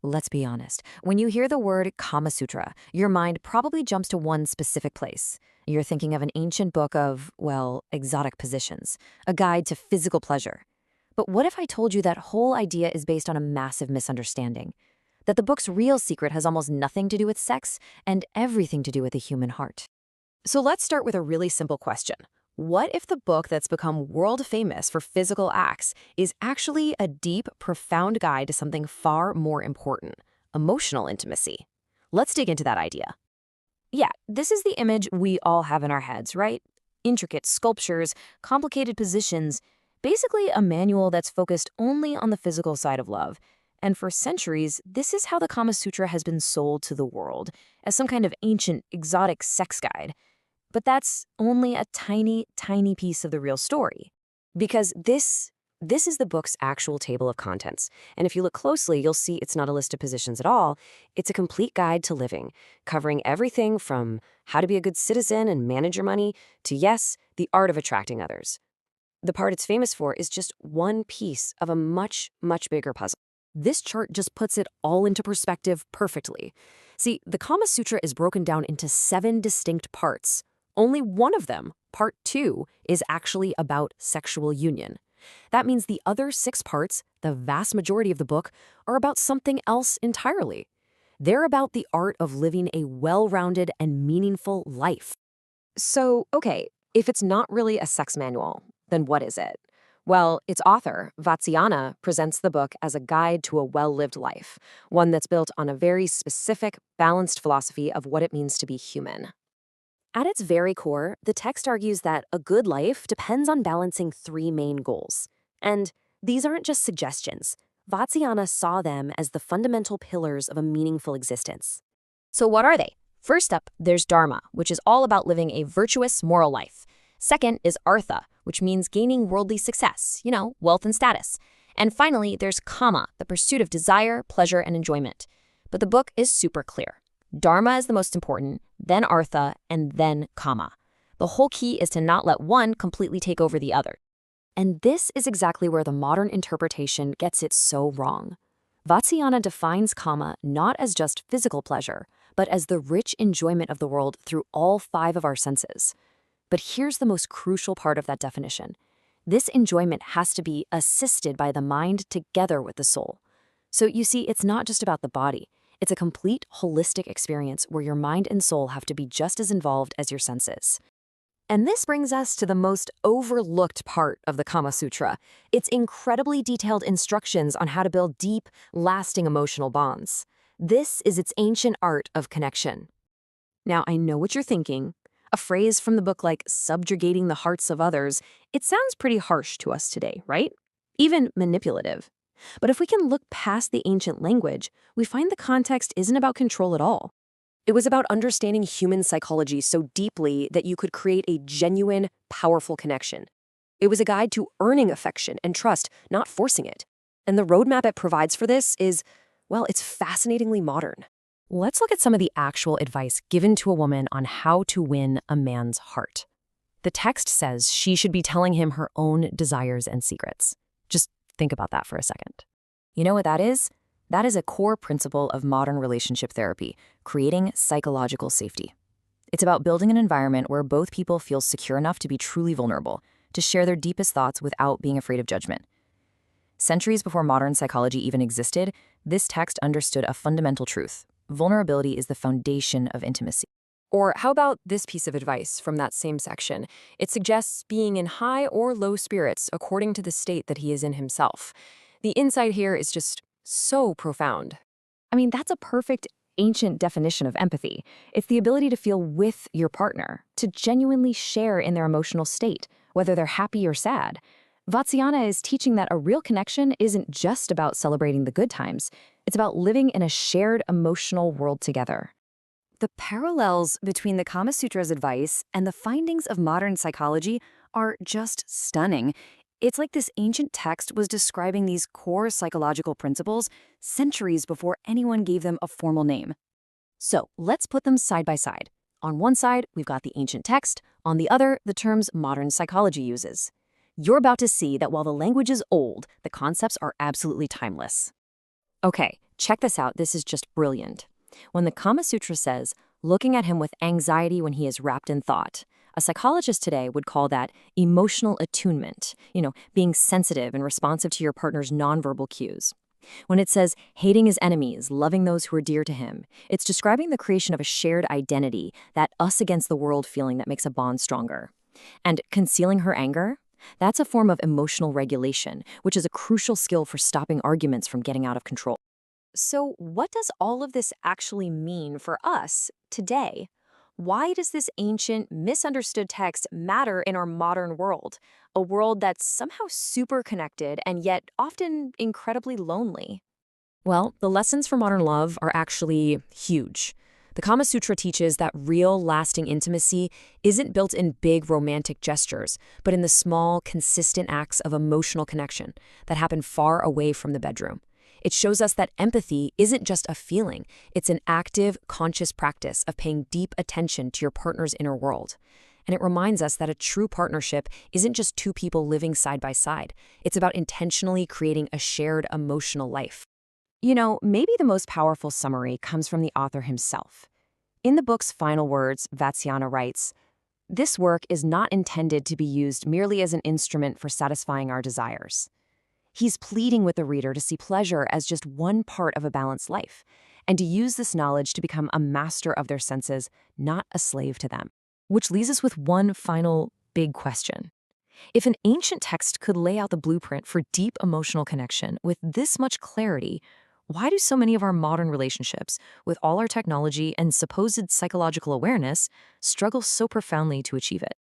Let's be honest. When you hear the word Kamasutra, your mind probably jumps to one specific place. You're thinking of an ancient book of, well, exotic positions, a guide to physical pleasure. But what if I told you that whole idea is based on a massive misunderstanding? That the book's real secret has almost nothing to do with sex and everything to do with the human heart. So let's start with a really simple question. What if the book that's become world famous for physical acts is actually a deep, profound guide to something far more important, emotional intimacy? Let's dig into that idea. Yeah, this is the image we all have in our heads, right? Intricate sculptures, complicated positions, basically a manual that's focused only on the physical side of love. And for centuries, this is how the Kama Sutra has been sold to the world, as some kind of ancient, exotic sex guide. But that's only a tiny, tiny piece of the real story. Because this is the book's actual table of contents. And if you look closely, you'll see it's not a list of positions at all. It's a complete guide to living, covering everything from how to be a good citizen and manage your money to, yes, the art of attracting others. The part it's famous for is just one piece of a much, much bigger puzzle. This chart just puts it all into perspective perfectly. See, the Kama Sutra is broken down into 7 distinct parts. Only one of them, part 2, is actually about sexual union. That means the other 6 parts, the vast majority of the book, are about something else entirely. They're about the art of living a well-rounded and meaningful life. So, okay, if it's not really a sex manual, then what is it? Well, its author, Vatsyana, presents the book as a guide to a well-lived life, one that's built on a very specific, balanced philosophy of what it means to be human. At its very core, the text argues that a good life depends on balancing 3 main goals. And these aren't just suggestions. Vatsyana saw them as the fundamental pillars of a meaningful existence. So what are they? First up, there's Dharma, which is all about living a virtuous, moral life. Second is Artha, which means gaining worldly success, wealth and status. And finally, there's Kama, the pursuit of desire, pleasure, and enjoyment. But the book is super clear. Dharma is the most important, then Artha, and then Kama. The whole key is to not let one completely take over the other. And this is exactly where the modern interpretation gets it so wrong. Vatsyana defines Kama not as just physical pleasure, but as the rich enjoyment of the world through all 5 of our senses. But here's the most crucial part of that definition. This enjoyment has to be assisted by the mind together with the soul. So you see, it's not just about the body. It's a complete, holistic experience where your mind and soul have to be just as involved as your senses. And this brings us to the most overlooked part of the Kama Sutra. Its incredibly detailed instructions on how to build deep, lasting emotional bonds. This is its ancient art of connection. Now, I know what you're thinking. A phrase from the book like subjugating the hearts of others, it sounds pretty harsh to us today, right? Even manipulative. But if we can look past the ancient language, we find the context isn't about control at all. It was about understanding human psychology so deeply that you could create a genuine, powerful connection. It was a guide to earning affection and trust, not forcing it. And the roadmap it provides for this is, well, it's fascinatingly modern. Let's look at some of the actual advice given to a woman on how to win a man's heart. The text says she should be telling him her own desires and secrets. Just think about that for a second. You know what that is? That is a core principle of modern relationship therapy, creating psychological safety. It's about building an environment where both people feel secure enough to be truly vulnerable, to share their deepest thoughts without being afraid of judgment. Centuries before modern psychology even existed, this text understood a fundamental truth. Vulnerability is the foundation of intimacy. Or how about this piece of advice from that same section? It suggests being in high or low spirits according to the state that he is in himself. The insight here is just so profound. I mean, that's a perfect ancient definition of empathy. It's the ability to feel with your partner, to genuinely share in their emotional state, whether they're happy or sad. Vatsyana is teaching that a real connection isn't just about celebrating the good times. It's about living in a shared emotional world together. The parallels between the Kama Sutra's advice and the findings of modern psychology are just stunning. It's like this ancient text was describing these core psychological principles centuries before anyone gave them a formal name. So let's put them side by side. On one side, we've got the ancient text. On the other, the terms modern psychology uses. You're about to see that while the language is old, the concepts are absolutely timeless. Okay, Check this out, this is just brilliant. When the Kama Sutra says, looking at him with anxiety when he is wrapped in thought, a psychologist today would call that emotional attunement, being sensitive and responsive to your partner's nonverbal cues. When it says hating his enemies, loving those who are dear to him, it's describing the creation of a shared identity, that us against the world feeling that makes a bond stronger. And concealing her anger? That's a form of emotional regulation, which is a crucial skill for stopping arguments from getting out of control. So, what does all of this actually mean for us today? Why does this ancient, misunderstood text matter in our modern world? A world that's somehow super connected and yet often incredibly lonely. Well, the lessons for modern love are actually huge. The Kama Sutra teaches that real, lasting intimacy isn't built in big romantic gestures, but in the small, consistent acts of emotional connection that happen far away from the bedroom. It shows us that empathy isn't just a feeling, it's an active, conscious practice of paying deep attention to your partner's inner world. And it reminds us that a true partnership isn't just two people living side by side. It's about intentionally creating a shared emotional life. Maybe the most powerful summary comes from the author himself. In the book's final words, Vatsyana writes, "This work is not intended to be used merely as an instrument for satisfying our desires." He's pleading with the reader to see pleasure as just one part of a balanced life, and to use this knowledge to become a master of their senses, not a slave to them. Which leaves us with one final big question. If an ancient text could lay out the blueprint for deep emotional connection with this much clarity, why do so many of our modern relationships, with all our technology and supposed psychological awareness, struggle so profoundly to achieve it?